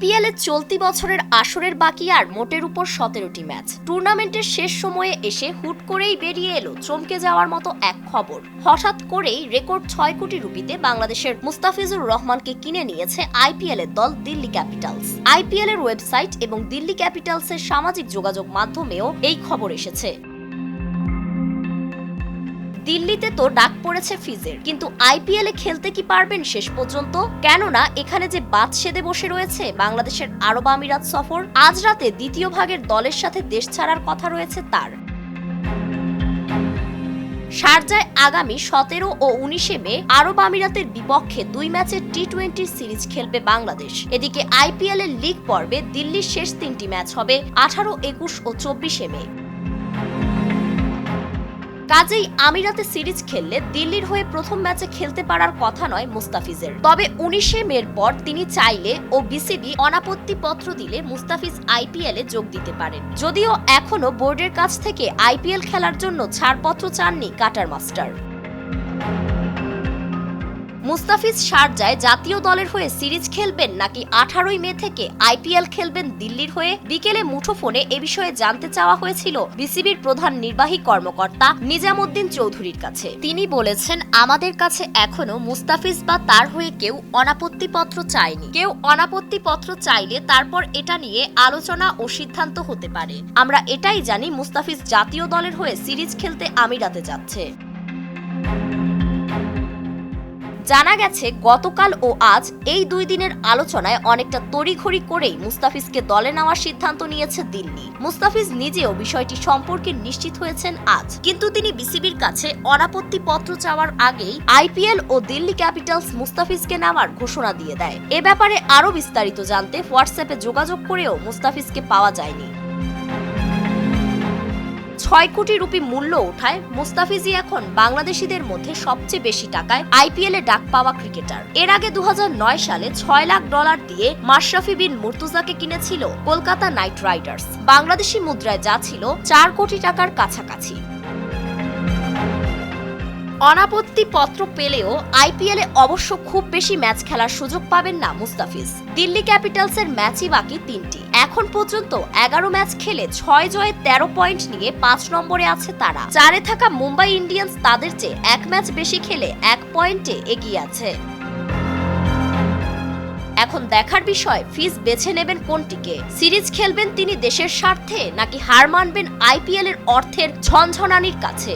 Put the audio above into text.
IPL এর চলতি বছরের আসরের বাকি আর মোটের উপর 17টি ম্যাচ। টুর্নামেন্টের শেষ সময়ে এসে হুট করেই বেরিয়ে এলো চমকে যাওয়ার মতো এক খবর। হঠাৎ করেই রেকর্ড 6 কোটি রুপিতে বাংলাদেশের মুস্তাফিজুর রহমানকে কিনে নিয়েছে আইপিএল এর দল দিল্লি ক্যাপিটালস। আইপিএল এর ওয়েবসাইট এবং দিল্লি ক্যাপিটালসের সামাজিক যোগাযোগ মাধ্যমেও এই খবর এসেছে। দিল্লিতে তো ডাক পড়েছে ফিজের, কিন্তু আইপিএল এ খেলতে কি পারবেন শেষ পর্যন্ত? কেননা এখানে যে বাদ সেদে বসে রয়েছে বাংলাদেশের আরব আমিরাত সফর, আজ রাতে দ্বিতীয় ভাগের দলের সাথে দেশ ছাড়ার কথা রয়েছে তার। শারজায় আগামী 17 ও 19 মে আরব আমিরাতের বিপক্ষে 2 ম্যাচের টি-20 সিরিজ খেলবে বাংলাদেশ। এদিকে আইপিএল এর লিগ পর্বে দিল্লির শেষ 3টি ম্যাচ হবে 18, 21 ও 24 মে। কাজেই আমিরাতে সিরিজ খেললে দিল্লির হয়ে প্রথম ম্যাচে খেলতে পারার কথা নয় মুস্তাফিজের। তবে 19 মের পর তিনি চাইলে ও বিসিবি অনাপত্তি পত্র দিলে মুস্তাফিজ আইপিএল এ যোগ দিতে পারেন। যদিও এখনো বোর্ডের কাছ থেকে আইপিএল খেলার জন্য ছাড়পত্র চাননি কাটার মাস্টার। মুস্তাফিজ শারজায় জাতীয় দলের হয়ে সিরিজ খেলবেন নাকি 18 মে থেকে আইপিএল খেলবেন দিল্লির হয়ে? বিকেলে মুঠোফোনে এ বিষয়ে জানতে চাওয়া হয়েছিল বিসিবির প্রধান নির্বাহী কর্মকর্তা নিজামুদ্দিন চৌধুরীর কাছে। তিনি বলেছেন, আমাদের কাছে এখনো মুস্তাফিজ বা তার হয়ে কেউ অনাপত্তিপত্র চায়নি। কেউ অনাপত্তিপত্র চাইলে তারপর এটা নিয়ে আলোচনা ও সিদ্ধান্ত হতে পারে। আমরা এটাই জানি, মুস্তাফিজ জাতীয় দলের হয়ে সিরিজ খেলতে আমিরাতে যাচ্ছে। জানা গেছে গতকাল ও আজ এই 2 দিনের আলোচনায় অনেকটা তড়িঘড়ি করেই মুস্তাফিজকে দলে নেওয়ার সিদ্ধান্ত নিয়েছে দিল্লি। মুস্তাফিজ নিজেও বিষয়টি সম্পর্কে নিশ্চিত হয়েছেন আজ, কিন্তু তিনি বিসিবির কাছে অনাপত্তি পত্র চাওয়ার আগেই আইপিএল ও দিল্লি ক্যাপিটালস মুস্তাফিজকে নেওয়ার ঘোষণা দিয়ে দেয়। এ ব্যাপারে আরো বিস্তারিত জানতে হোয়াটসঅ্যাপে যোগাযোগ করেও মুস্তাফিজকে পাওয়া যায়নি। 6 কোটি রুপি মূল্য ওঠায় মুস্তাফিজই এখন বাংলাদেশিদের মধ্যে সবচেয়ে বেশি টাকায় আইপিএল এ ডাক পাওয়া ক্রিকেটার। এর আগে 2009 সালে $6 লাখ দিয়ে মাশরাফি বিন মুর্তজাকে কিনেছিল কলকাতা নাইট রাইডার্স, বাংলাদেশি মুদ্রায় যা ছিল 4 কোটি টাকার কাছাকাছি। অনাপত্তি পত্র পেলেও আইপিএল এ অবশ্য খুব বেশি ম্যাচ খেলার সুযোগ পাবেন না মুস্তাফিজ। দিল্লি ক্যাপিটালসের ম্যাচই বাকি 3টি। এখন পর্যন্ত 11 ম্যাচ খেলে 6 জয়ে 13 পয়েন্ট নিয়ে 5 নম্বরে আছে তারা। 4-এ থাকা মুম্বাই ইন্ডিয়ান্স তাদের চেয়ে 1 ম্যাচ বেশি খেলে 1 পয়েন্টে এগিয়ে আছে। এখন দেখার বিষয়, ফিজ বেছে নেবেন কোনটিকে। সিরিজ খেলবেন তিনি দেশের স্বার্থে নাকি হার মানবেন আইপিএল এর অর্থের ঝনঝনানির কাছে?